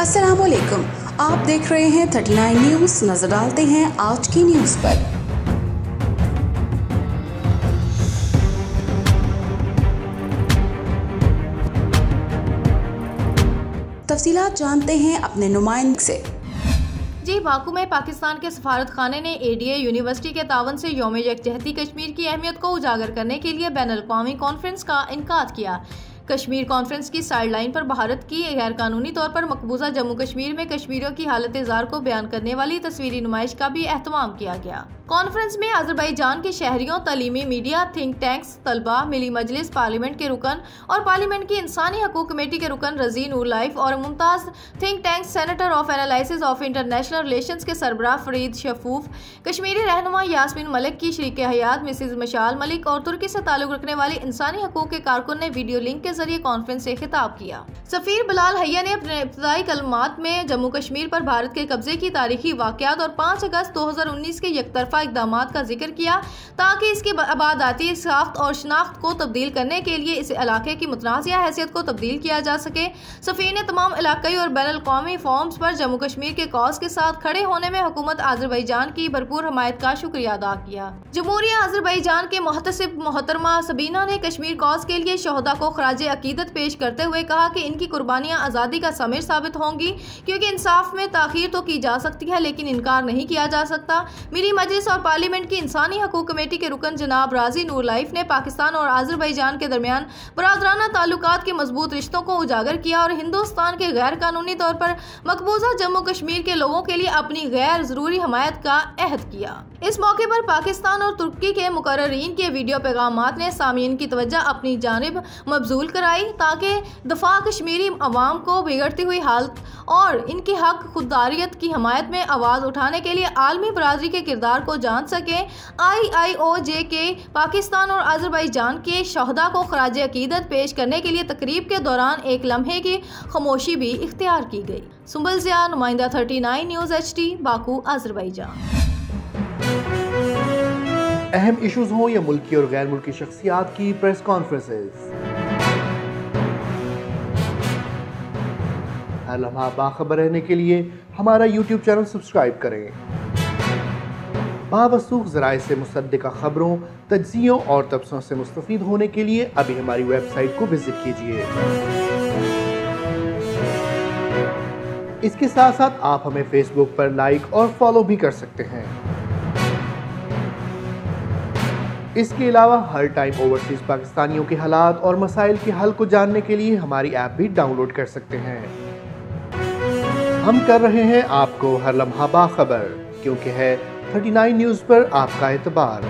अस्सलाम वालेकुम, आप देख रहे हैं 39 न्यूज़। नजर डालते हैं आज की न्यूज़ पर। तफसीलात जानते हैं अपने नुमाइंदे से। जी, बाकू में पाकिस्तान के सफारत खाने ने ADA यूनिवर्सिटी के तावन से यौम यकजहती कश्मीर की अहमियत को उजागर करने के लिए बैनुल अक़वामी कॉन्फ्रेंस का इनकाद किया। कश्मीर कॉन्फ्रेंस की साइड लाइन पर भारत की गैर कानूनी तौर पर मकबूजा जम्मू कश्मीर में कश्मीरियों की हालत ज़ार को बयान करने वाली तस्वीरी नुमाइश का भी एहतमाम किया गया। कॉन्फ्रेंस में अज़रबैजान के शहरियों, तलीमी मीडिया, थिंक टैंक्स, तलबा, मिली मजलिस, पार्लियामेंट के रुकन और पार्लियामेंट की इंसानी हकूक कमेटी के रुकन रज़ी नूर लाइफ और Mumtaz think tank senator of analysis of international relations के सरबराह फरीद शफूफ, कश्मीरी रहनुमा यास्मीन मलिक की शरीक हयात मिसेज मशाल मलिक और तुर्की से ताल्लुक रखने वाली इंसानी हकूक के कारकुन ने वीडियो लिंक के जरिए कॉन्फ्रेंस से खिताब किया। सफीर बिलाल हैया ने अपने इब्तिदाई कलमात में जम्मू कश्मीर पर भारत के कब्जे की तारीखी वाक़यात और 5 अगस्त 2019 के यकतरफा इक़दामात का जिक्र किया ताकि इसकी आबादाती साख्त और शनाख्त को तब्दील करने के लिए इस इलाके की मुतनाज़िया हैसियत को तब्दील किया जा सके। सफीर ने तमाम इलाकाई और बैनुल अक़वामी फॉर्म्स पर जम्मू कश्मीर के कॉज के साथ खड़े होने में हुकूमत अज़रबैजान की भरपूर हमायत का शुक्रिया अदा किया। जमहूरिया अज़रबैजान के मुहतसिब मोहतरमा सबीना ने कश्मीर कॉज के लिए शहदा को खराज अकीदत पेश करते हुए कहा कि इनकी कुर्बानियां आज़ादी का समीर साबित होंगी, क्योंकि इंसाफ में ताख़ीर तो की जा सकती है लेकिन इनकार नहीं किया जा सकता। मिली मजलिस और पार्लियामेंट की इंसानी हकूक कमेटी के रुकन जनाब राजी नूर लाइफ ने पाकिस्तान और अज़रबैजान के दरमियान बरादराना ताल्लुकात के मजबूत रिश्तों को उजागर किया और हिंदुस्तान के गैर कानूनी तौर पर मकबूजा जम्मू कश्मीर के लोगों के लिए अपनी गैर ज़रूरी हमायत का अहद किया। इस मौके पर पाकिस्तान और तुर्की के मुकर्ररीन के वीडियो पैगामात ने सामीन की तवज्जो अपनी जानिब मबजूल कराई ताकि दफा कश्मीरी अवाम को बिगड़ती हुई हालत और इनके हक खुददारियत की हमायत में आवाज़ उठाने के लिए आलमी बरादरी के किरदार को जान सके। IIOJ के पाकिस्तान और अज़रबैजान के शहदा को खराज अकीदत पेश करने के लिए तकरीब के दौरान एक लम्हे की खामोशी भी इख्तियार की गई। सुंबल ज़िया, नुमाइंदा 39 न्यूज़ HD, बाकू, अज़रबैजान। अहम इशूज़ हों या मुल्की और गैर मुल्की शख्सियात की प्रेस कॉन्फ्रेंसेस, हर लम्हा बाखबर रहने के लिए हमारा YouTube चैनल सब्सक्राइब करें। बावसूख ज़राए से मुसद्दिक़ा खबरों, तज्ज़ियों और तबसरों से मुस्तफ़ीद होने के लिए अभी हमारी वेबसाइट को विजिट कीजिए। इसके साथ साथ आप हमें फेसबुक पर लाइक और फॉलो भी कर सकते हैं। इसके अलावा हर टाइम ओवरसीज़ पाकिस्तानियों के हालात और मसाइल के हल को जानने के लिए हमारी ऐप भी डाउनलोड कर सकते हैं। हम कर रहे हैं आपको हर लम्हा बाखबर, क्योंकि है 39 न्यूज़ पर आपका एतबार।